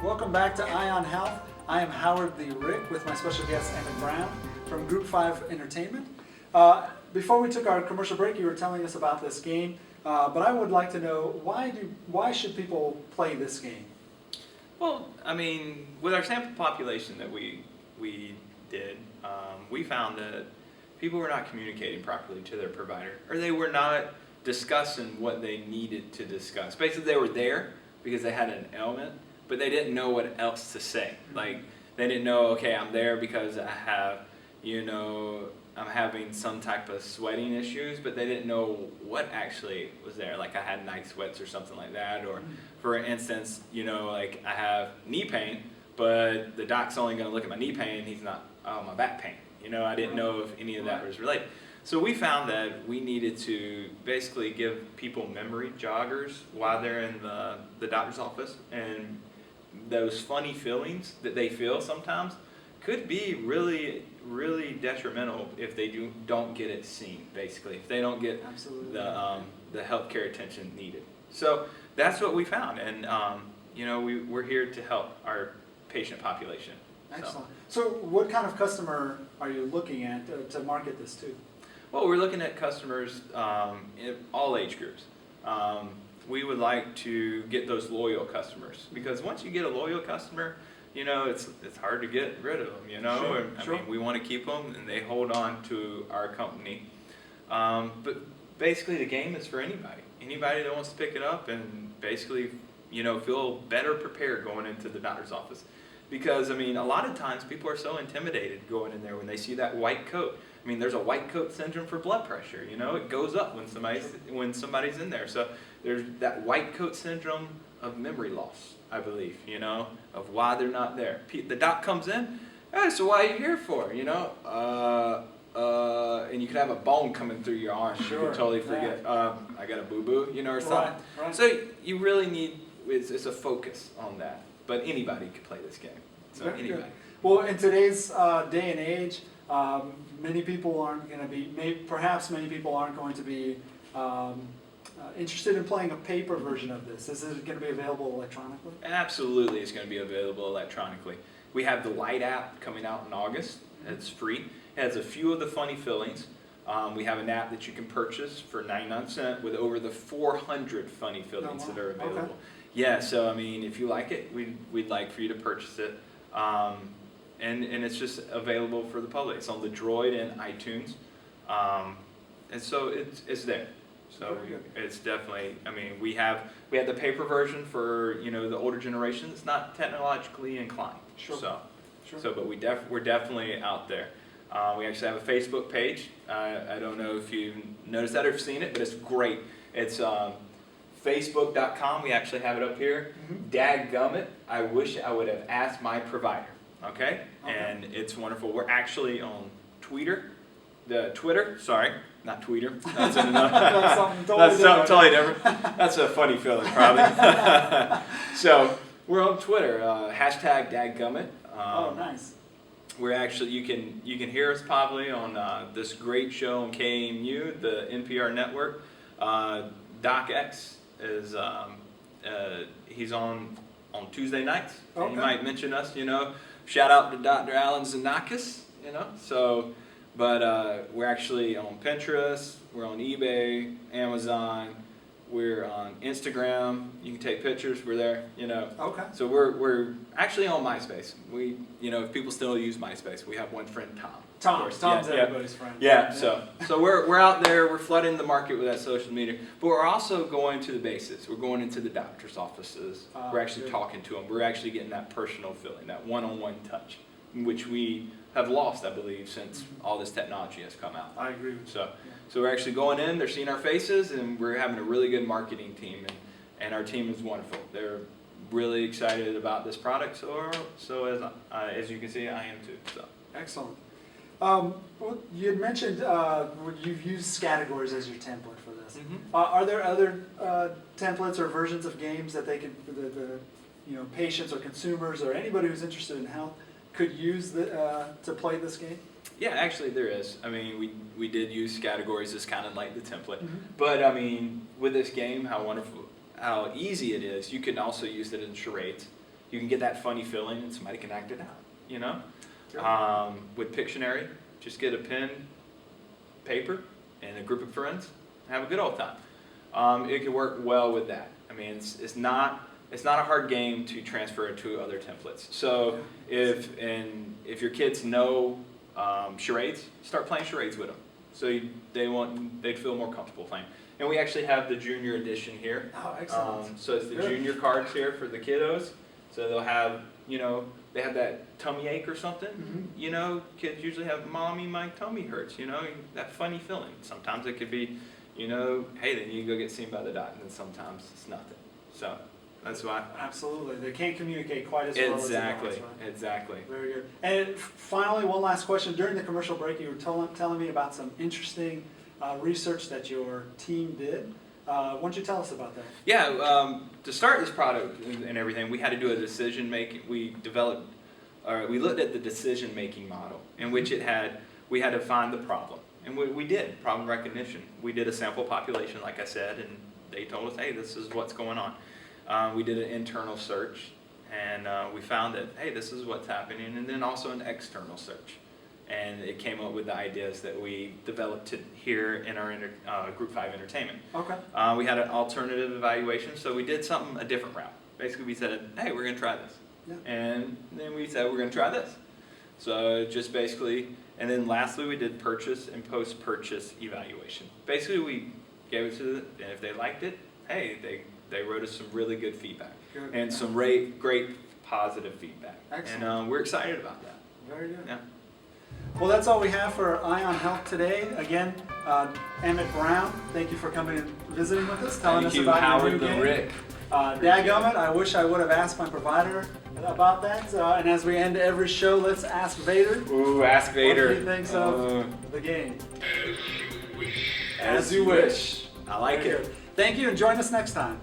Welcome back to Eye on Health. I am Howard the Rick with my special guest Emmett Brown from Group 5 Entertainment. Before we took our commercial break, you were telling us about this game, but I would like to know why should people play this game? Well, I mean, with our sample population that we did, we found that people were not communicating properly to their provider, or they were not discussing what they needed to discuss. Basically, they were there because they had an ailment, but they didn't know what else to say. Like, they didn't know, okay, I'm there because I have, I'm having some type of sweating issues, but they didn't know what actually was there. Like, I had night sweats or something like that, or for instance, like I have knee pain, but the doc's only going to look at my knee pain, he's not, my back pain. I didn't know if any of that was related. So we found that we needed to basically give people memory joggers while they're in the doctor's office, and those funny feelings that they feel sometimes could be really, really detrimental if they don't get it seen, basically, if they don't get the healthcare attention needed. So that's what we found, and we're here to help our patient population. Excellent. So what kind of customer are you looking at to market this to? Well, we're looking at customers in all age groups. We would like to get those loyal customers, because once you get a loyal customer, it's hard to get rid of them, Sure, I sure. mean, we want to keep them, and they hold on to our company. But basically, the game is for anybody. Anybody that wants to pick it up and basically, feel better prepared going into the doctor's office. Because, I mean, a lot of times people are so intimidated going in there when they see that white coat. I mean, there's a white coat syndrome for blood pressure, it goes up when somebody's in there. So there's that white coat syndrome of memory loss, I believe, of why they're not there. The doc comes in, hey, so why are you here for, and you could have a bone coming through your arm. Sure. You could totally forget, I got a boo-boo, or something. Right. So you really need, it's a focus on that. But anybody could play this game. So Very anybody. good. Well, in today's day and age, many people aren't going to be, perhaps many people aren't going to be interested in playing a paper version of this. Is it going to be available electronically? Absolutely, it's going to be available electronically. We have the Lite app coming out in August. It's free. It has a few of the funny fillings. We have an app that you can purchase for 99 cents with over the 400 funny fillings that are available. Okay. Yeah, so I mean, if you like it, we'd like for you to purchase it. And it's just available for the public. It's on the Droid and iTunes. And so it's there. So it's definitely, I mean, we have the paper version for, the older generation. It's not technologically inclined. Sure. But we're definitely out there. We actually have a Facebook page. I don't know if you've noticed that or seen it, but it's great. It's Facebook.com. We actually have it up here. Daggumit. I wish I would have asked my provider. Okay? And it's wonderful. We're actually on Twitter. Sorry, not Twitter. That's something totally different. That's a funny feeling, probably. So we're on Twitter. Hashtag Daggumit. Oh, nice. We're actually, you can hear us probably on this great show on KMU, the NPR network. Doc X is he's on Tuesday nights. Okay. You might mention us, Shout out to Dr. Alan Zanakis, So, but we're actually on Pinterest. We're on eBay, Amazon. We're on Instagram. You can take pictures. We're there, Okay. So we're actually on MySpace. We, if people still use MySpace, we have one friend, Tom. Tom's everybody's friend. Yeah. So we're out there. We're flooding the market with that social media, but we're also going to the basics. We're going into the doctor's offices. We're actually talking to them. We're actually getting that personal feeling, that one-on-one touch, which we have lost, I believe, since all this technology has come out. I agree with you. So we're actually going in. They're seeing our faces, and we're having a really good marketing team, and our team is wonderful. They're really excited about this product. So as you can see, I am too. So excellent. You had mentioned you've used categories as your template for this. Are there other templates or versions of games that they could, the patients or consumers or anybody who's interested in health could use to play this game? Yeah, actually there is. I mean, we did use categories as kind of like the template. But I mean, with this game, how wonderful, how easy it is. You can also use it in charades. you can get that funny feeling and somebody can act it out, you know? Sure. With Pictionary, just get a pen, paper, and a group of friends, and have a good old time. It can work well with that. I mean, it's not a hard game to transfer it to other templates. So if your kids know charades, start playing charades with them. So they'd feel more comfortable playing. And we actually have the junior edition here. Oh, excellent. So it's the junior cards here for the kiddos. So they'll have, they have that tummy ache or something. Mm-hmm. Kids usually have, "Mommy, my tummy hurts," that funny feeling. Sometimes it could be, hey, then you go get seen by the doc, and then sometimes it's nothing. So that's why. Absolutely. They can't communicate quite as well as the dogs, right? Exactly. Very good. And finally, one last question. During the commercial break, you were telling me about some interesting research that your team did. Why don't you tell us about that? Yeah, to start this product and everything, we had to do a decision making. We looked at the decision making model in which we had to find the problem. And we did, problem recognition. We did a sample population, like I said, and they told us, hey, this is what's going on. We did an internal search, and we found that, hey, this is what's happening, and then also an external search. And it came up with the ideas that we developed here in our Group 5 entertainment. Okay. We had an alternative evaluation, so we did a different route. Basically, we said, hey, we're going to try this. Yeah. And then we said, we're going to try this. So just basically, and then lastly, we did purchase and post-purchase evaluation. Basically, we gave it to them, and if they liked it, hey, they wrote us some really good feedback. Good. And some great positive feedback. Excellent. And we're excited about that. Very good. Yeah. Well, that's all we have for Eye on Health today. Again, Emmett Brown, thank you for coming and visiting with us, telling us about Howard your new the game. Rick. Daggumit, I wish I would have asked my provider about that. And as we end every show, let's ask Vader. Ooh, ask Vader. What do you think of the game? As you wish. I like Very it. good. Thank you, and join us next time.